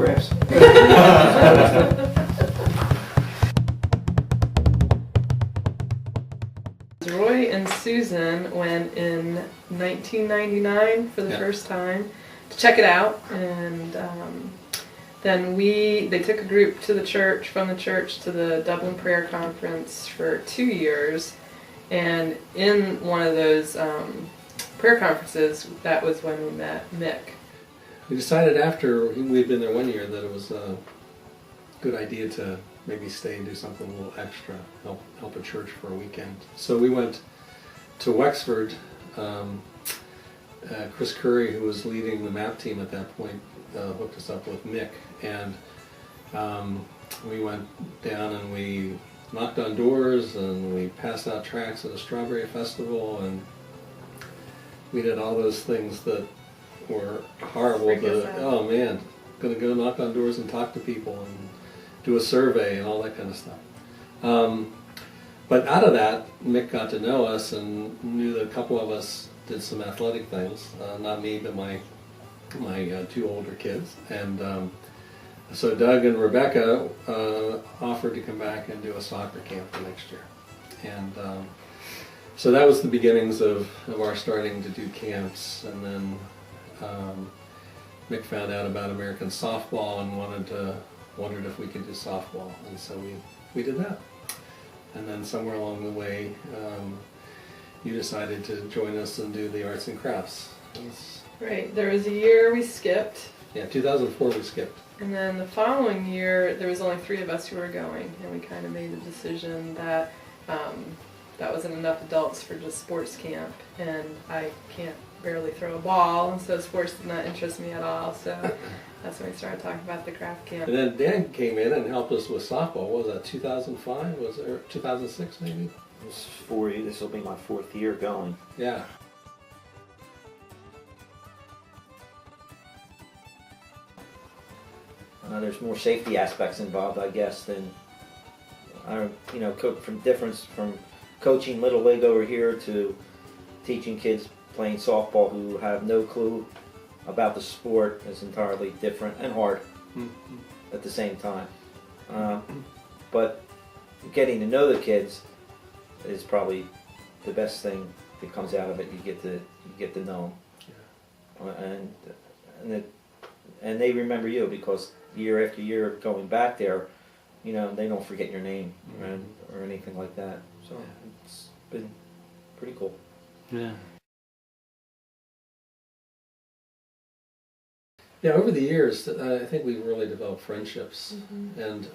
autographs. Roy and Susan went in 1999 for the first time to check it out, and then they took a group to the church, from the church to the Dublin Prayer Conference for 2 years, and in one of those prayer conferences, that was when we met Mick. We decided after we'd been there 1 year that it was a good idea to maybe stay and do something a little extra, help a church for a weekend. So we went to Wexford. Chris Curry, who was leading the map team at that point, hooked us up with Mick, and we went down and we knocked on doors and we passed out tracts at a strawberry festival, and we did all those things that were horrible. Oh man, gonna go knock on doors and talk to people and do a survey and all that kind of stuff. But out of that, Mick got to know us and knew that a couple of us did some athletic things. Not me, but my two older kids. And so Doug and Rebecca offered to come back and do a soccer camp the next year. And so that was the beginnings of our starting to do camps. And then Mick found out about American softball and wondered if we could do softball, and so we did that. And then somewhere along the way, you decided to join us and do the arts and crafts. Right, there was a year we skipped. Yeah, 2004 we skipped. And then the following year, there was only 3 of us who were going, and we kind of made the decision that that wasn't enough adults for just sports camp, and I can't barely throw a ball, and so sports did not interest me at all, so that's when we started talking about the craft camp. And then Dan came in and helped us with softball. What was that, 2005? Was it, or 2006 maybe? This will be my 4th year going. Yeah. There's more safety aspects involved, I guess, than from coaching Little League over here to teaching kids playing softball who have no clue about the sport is entirely different and hard at the same time. But getting to know the kids is probably the best thing that comes out of it. You get to know them, and they remember you, because year after year going back there, they don't forget your name or anything like that. So it's been pretty cool. Yeah. Yeah, over the years, I think we've really developed friendships, and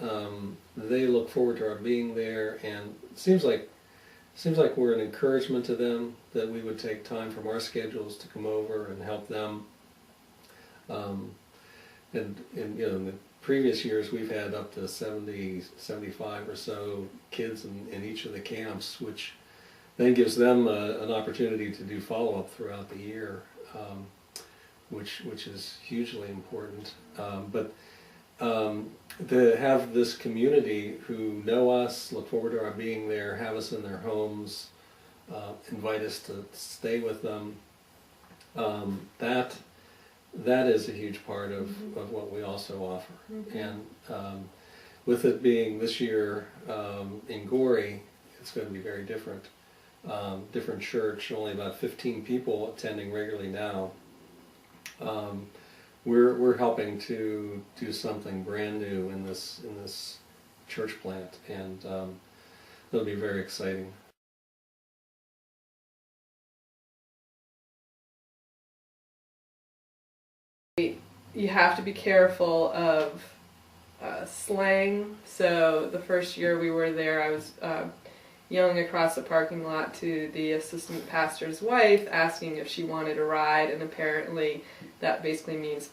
they look forward to our being there, and it seems like we're an encouragement to them, that we would take time from our schedules to come over and help them. And in the previous years, we've had up to 70, 75 or so kids in each of the camps, which then gives them an opportunity to do follow-up throughout the year. Which is hugely important. But to have this community who know us, look forward to our being there, have us in their homes, invite us to stay with them, that is a huge part of what we also offer. And with it being this year in Gorey, it's going to be very different. Different church, only about 15 people attending regularly now. We're helping to do something brand new in this church plant, and it'll be very exciting. You have to be careful of slang. So the first year we were there, I was yelling across the parking lot to the assistant pastor's wife, asking if she wanted a ride, and apparently that basically means.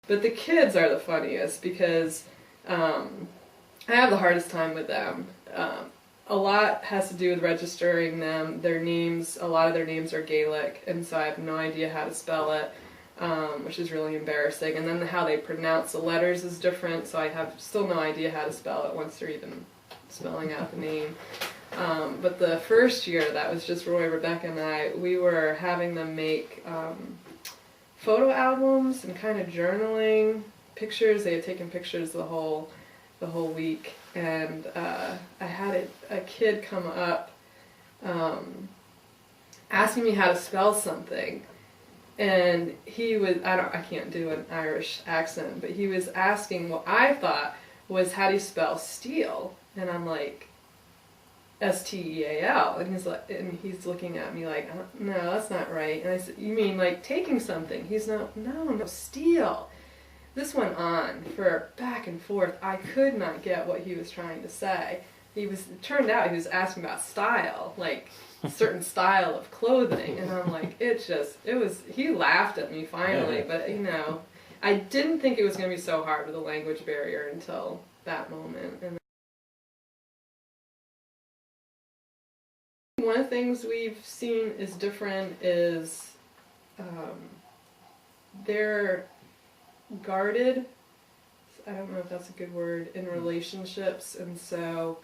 But the kids are the funniest, because I have the hardest time with them. A lot has to do with registering them. Their names, a lot of their names are Gaelic, and so I have no idea how to spell it, which is really embarrassing. And then how they pronounce the letters is different, so I have still no idea how to spell it once they're even spelling out the name. But the first year, that was just Roy, Rebecca, and I, we were having them make photo albums and kind of journaling, pictures. They had taken pictures the whole week, and I had a kid come up asking me how to spell something, and he was I can't do an Irish accent, but he was asking what I thought was, how do you spell steel? And I'm like, S-T-E-A-L, and he's looking at me like, no, that's not right. And I said, you mean like taking something? He's no, steel. This went on for back and forth. I could not get what he was trying to say. It turned out he was asking about style, like a certain style of clothing, and I'm like, he laughed at me finally, but I didn't think it was going to be so hard with a language barrier until that moment. And one of the things we've seen is different is they're guarded, I don't know if that's a good word, in relationships, and so,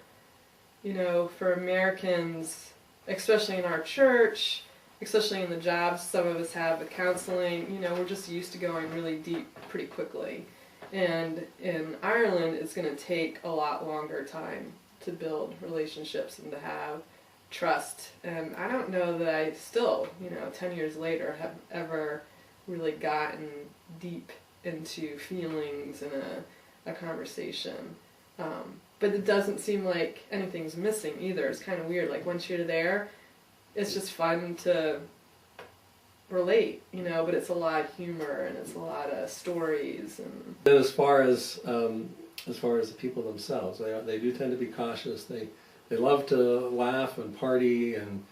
for Americans, especially in our church, especially in the jobs some of us have with counseling, we're just used to going really deep pretty quickly. And in Ireland, it's going to take a lot longer time to build relationships and to have trust. And I don't know that I still, 10 years later, have ever really gotten deep into feelings in a conversation. But it doesn't seem like anything's missing either. It's kind of weird. Like, once you're there, it's just fun to relate, but it's a lot of humor and it's a lot of stories. And as far as the people themselves, they do tend to be cautious. They love to laugh and party, and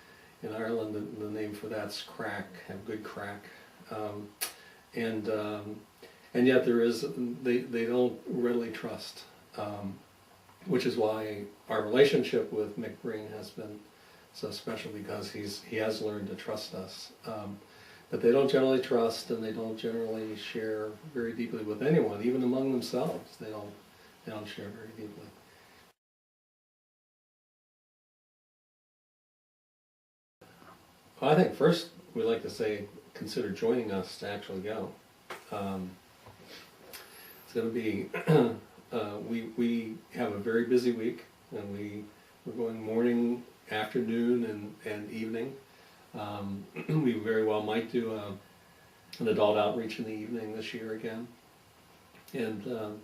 in Ireland the name for that's crack, have good crack, and yet they don't readily trust, which is why our relationship with Mick Green has been so special, because he has learned to trust us. But they don't generally trust, and they don't generally share very deeply with anyone, even among themselves. They don't share very deeply. Well, I think first we'd like to say, consider joining us to actually go. It's going to be, we have a very busy week, and we're going morning, afternoon, and evening. We very well might do an adult outreach in the evening this year again, and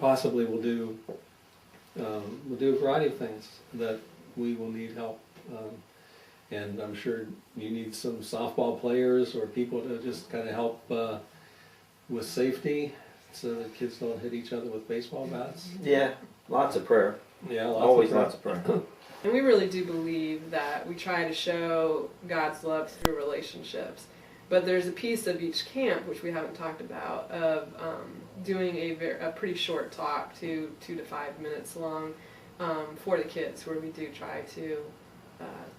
possibly we'll do a variety of things that we will need help. And I'm sure you need some softball players or people to just kind of help with safety, so that kids don't hit each other with baseball bats. Yeah, lots of prayer. Yeah, lots of prayer. And we really do believe that we try to show God's love through relationships. But there's a piece of each camp, which we haven't talked about, of doing a pretty short talk, 2 to 5 minutes long, for the kids, where we do try to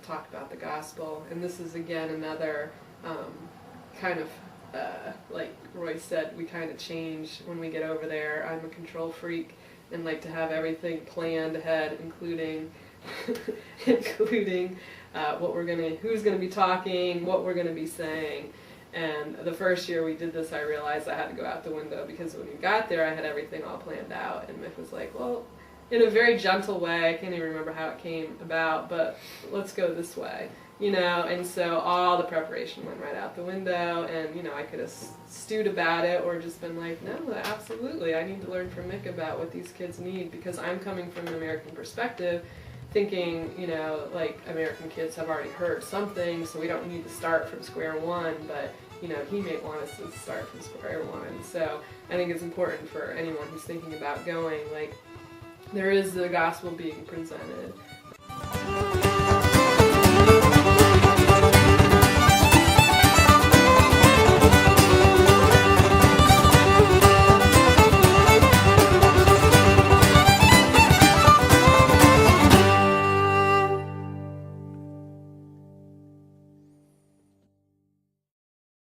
talk about the gospel. And this is, again, another kind of, like Roy said, we kind of change when we get over there. I'm a control freak and like to have everything planned ahead, including who's gonna be talking, what we're gonna be saying. And the first year we did this, I realized I had to go out the window, because when we got there, I had everything all planned out, and Mick was like, well, in a very gentle way, I can't even remember how it came about, but let's go this way, and so all the preparation went right out the window, and, I could have stewed about it, or just been like, no, absolutely, I need to learn from Mick about what these kids need, because I'm coming from an American perspective, thinking, like, American kids have already heard something, so we don't need to start from square one, but, he may want us to start from square one. So I think it's important for anyone who's thinking about going, like, there is the gospel being presented.